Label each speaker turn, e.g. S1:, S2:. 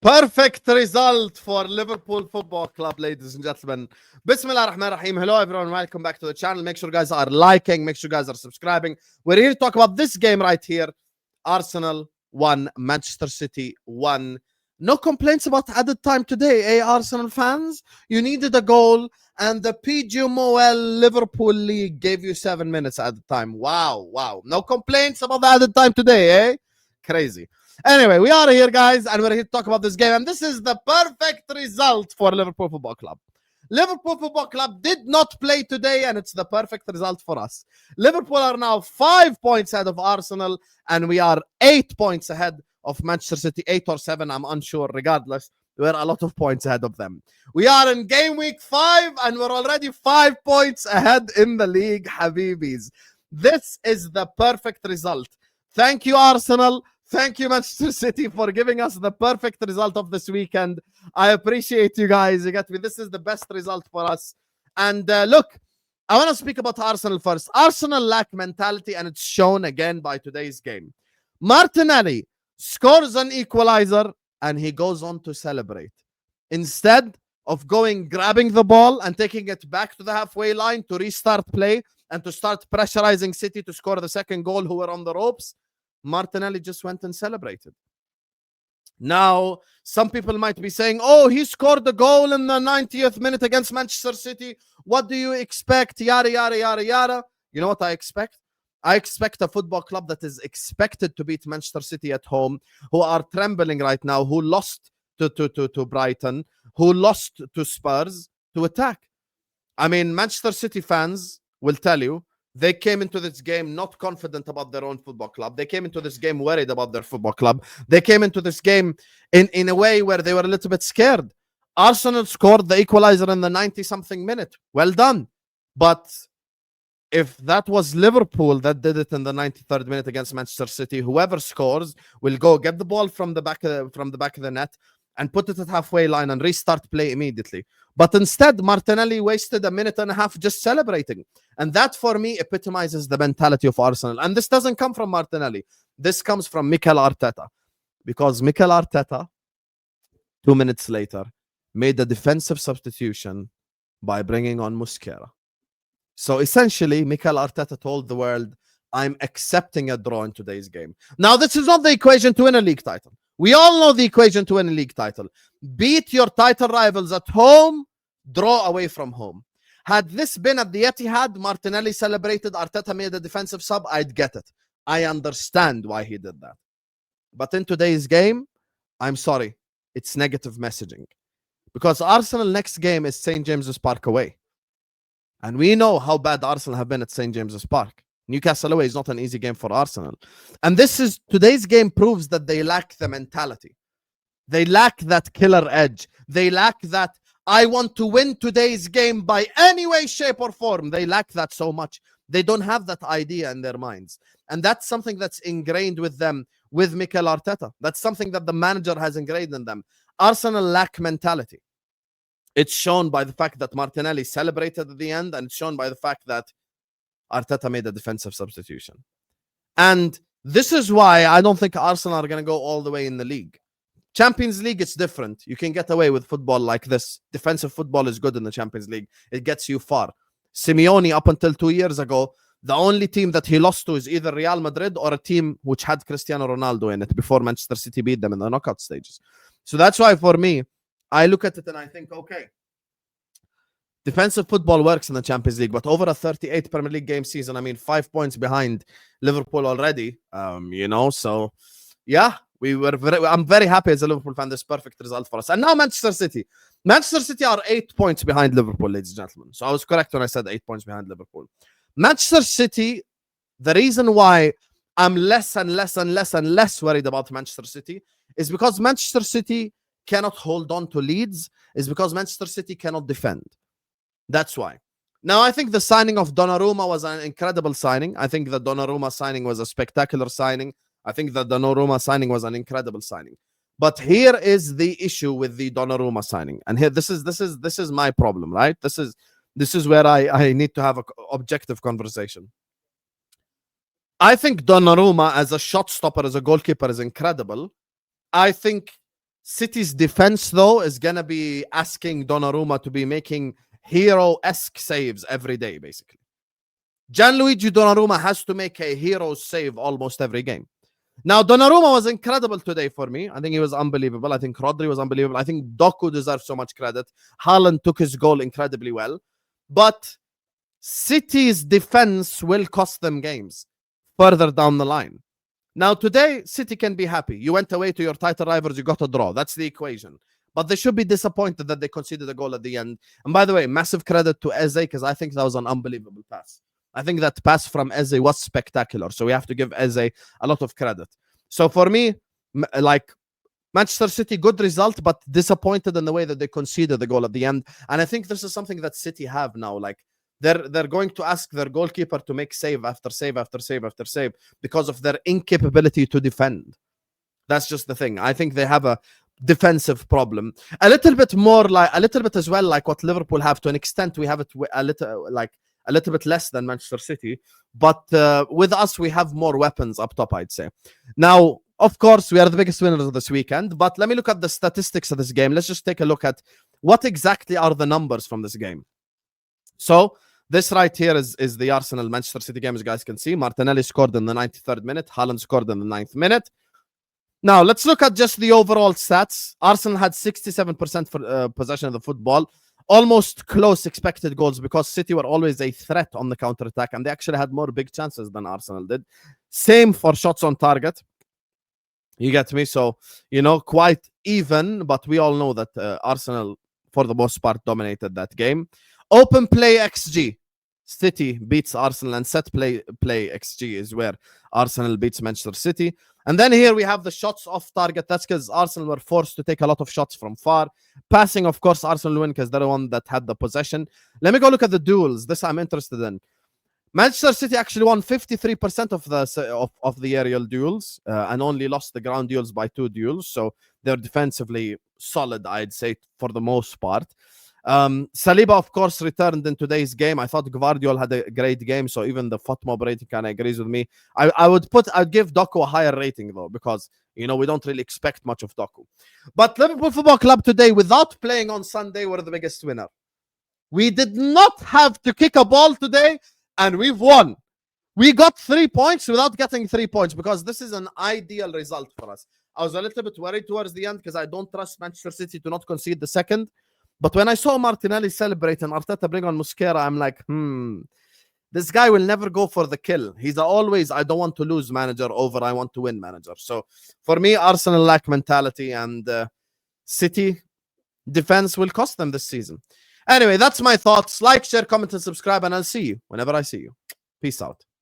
S1: Perfect result for Liverpool Football Club, ladies and gentlemen. Bismillah ar-Rahman ar-Rahim. Hello, everyone. Welcome back to the channel. Make sure you guys are liking. Make sure you guys are subscribing. We're here to talk about this game right here. Arsenal 1, Manchester City 1. No complaints about added time today, Arsenal fans? You needed a goal, and the PGMOL Liverpool League gave you 7 minutes at the time. Wow. No complaints about the added time today, Crazy. Anyway, we are here, guys, and we're here to talk about this game. And this is the perfect result for Liverpool Football Club. Liverpool Football Club did not play today, and it's the perfect result for us. Liverpool are now 5 points ahead of Arsenal, and we are 8 points ahead of Manchester City. 8 or 7, I'm unsure. Regardless, we're a lot of points ahead of them. We are in game week 5, and we're already 5 points ahead in the league, Habibis. This is the perfect result. Thank you, Arsenal. Thank you, Manchester City, for giving us the perfect result of this weekend. I appreciate you guys. You get me? This is the best result for us. And look, I want to speak about Arsenal first. Arsenal lack mentality, and it's shown again by today's game. Martinelli scores an equalizer, and he goes on to celebrate. Instead of grabbing the ball and taking it back to the halfway line to restart play and to start pressurizing City to score the second goal, who were on the ropes, Martinelli just went and celebrated. Now, some people might be saying, oh, he scored the goal in the 90th minute against Manchester City. What do you expect? Yada, yada, yada, yada. You know what I expect? I expect a football club that is expected to beat Manchester City at home, who are trembling right now, who lost to Brighton, who lost to Spurs, to attack. I mean, Manchester City fans will tell you, they came into this game not confident about their own football club. They came into this game worried about their football club. They came into this game in a way where they were a little bit scared. Arsenal scored the equalizer in the 90-something minute. Well done. But if that was Liverpool that did it in the 93rd minute against Manchester City, whoever scores will go get the ball from the back of the net and put it at halfway line and restart play immediately. But instead, Martinelli wasted a minute and a half just celebrating. And that, for me, epitomizes the mentality of Arsenal. And this doesn't come from Martinelli. This comes from Mikel Arteta. Because Mikel Arteta, 2 minutes later, made a defensive substitution by bringing on Mosquera. So essentially, Mikel Arteta told the world, I'm accepting a draw in today's game. Now, this is not the equation to win a league title. We all know the equation to win a league title. Beat your title rivals at home, draw away from home. Had this been at the Etihad, Martinelli celebrated, Arteta made a defensive sub, I'd get it. I understand why he did that. But in today's game, I'm sorry, it's negative messaging. Because Arsenal next game is St. James's Park away. And we know how bad Arsenal have been at St. James's Park. Newcastle away is not an easy game for Arsenal. And today's game proves that they lack the mentality. They lack that killer edge. They lack that, I want to win today's game by any way, shape, or form. They lack that so much. They don't have that idea in their minds. And that's something that's ingrained with them, with Mikel Arteta. That's something that the manager has ingrained in them. Arsenal lack mentality. It's shown by the fact that Martinelli celebrated at the end, and it's shown by the fact that Arteta made a defensive substitution. And this is why I don't think Arsenal are going to go all the way in the league. Champions League, it's different. You can get away with football like this. Defensive football is good in the Champions League. It gets you far. Simeone, up until 2 years ago, the only team that he lost to is either Real Madrid or a team which had Cristiano Ronaldo in it before Manchester City beat them in the knockout stages. So that's why, for me, I look at it and I think, okay, defensive football works in the Champions League, but over a 38 Premier League game season, I mean, 5 points behind Liverpool already, so yeah, I'm very happy as a Liverpool fan. This perfect result for us. And now Manchester City. Manchester City are 8 points behind Liverpool, ladies and gentlemen. So I was correct when I said 8 points behind Liverpool. Manchester City, the reason why I'm less and less worried about Manchester City is because Manchester City cannot hold on to leads, is because Manchester City cannot defend. That's why. Now, I think the signing of Donnarumma was an incredible signing. I think the Donnarumma signing was a spectacular signing. I think the Donnarumma signing was an incredible signing. But here is the issue with the Donnarumma signing. And here, this is my problem, right? This is where I need to have an objective conversation. I think Donnarumma as a shot stopper, as a goalkeeper, is incredible. I think City's defense, though, is going to be asking Donnarumma to be making hero-esque saves every day, basically. Gianluigi Donnarumma has to make a hero save almost every game. Now, Donnarumma was incredible today for me. I think he was unbelievable. I think Rodri was unbelievable. I think Doku deserves so much credit. Haaland took his goal incredibly well. But City's defense will cost them games further down the line. Now, today, City can be happy. You went away to your title rivals, you got a draw. That's the equation. But they should be disappointed that they conceded a goal at the end. And by the way, massive credit to Eze, because I think that was an unbelievable pass. I think that pass from Eze was spectacular. So we have to give Eze a lot of credit. So for me, like, Manchester City, good result, but disappointed in the way that they conceded the goal at the end. And I think this is something that City have now. Like, they're going to ask their goalkeeper to make save after save after save after save because of their incapability to defend. That's just the thing. I think they have a defensive problem. A little bit as well, like what Liverpool have. To an extent, we have it a little bit less than Manchester City. But with us, we have more weapons up top, I'd say. Now, of course, we are the biggest winners of this weekend. But let me look at the statistics of this game. Let's just take a look at what exactly are the numbers from this game. So this right here is the Arsenal-Manchester City game, as you guys can see. Martinelli scored in the 93rd minute. Haaland scored in the 9th minute. Now, let's look at just the overall stats. Arsenal had 67% for possession of the football. Almost close expected goals because City were always a threat on the counter-attack, and they actually had more big chances than Arsenal did. Same for shots on target. You get me? So, quite even, but we all know that Arsenal, for the most part, dominated that game. Open play XG. City beats Arsenal, and set play XG is where Arsenal beats Manchester City. And then here we have the shots off target. That's because Arsenal were forced to take a lot of shots from far. Passing, of course, Arsenal win because they're the one that had the possession. Let me go look at the duels. This I'm interested in. Manchester City actually won 53% of the aerial duels and only lost the ground duels by 2 duels. So they're defensively solid, I'd say, for the most part. Saliba, of course, returned in today's game. I thought Gvardiol had a great game, so even the FOTMOB rating kind of agrees with me. I'd give Doku a higher rating, though, because, we don't really expect much of Doku. But Liverpool Football Club today, without playing on Sunday, were the biggest winner. We did not have to kick a ball today, and we've won. We got 3 points without getting 3 points because this is an ideal result for us. I was a little bit worried towards the end because I don't trust Manchester City to not concede the second. But when I saw Martinelli celebrate and Arteta bring on Mosquera, I'm like, this guy will never go for the kill. He's always, I don't want to lose manager over I want to win manager. So for me, Arsenal lack mentality, and City defense will cost them this season. Anyway, that's my thoughts. Like, share, comment, and subscribe, and I'll see you whenever I see you. Peace out.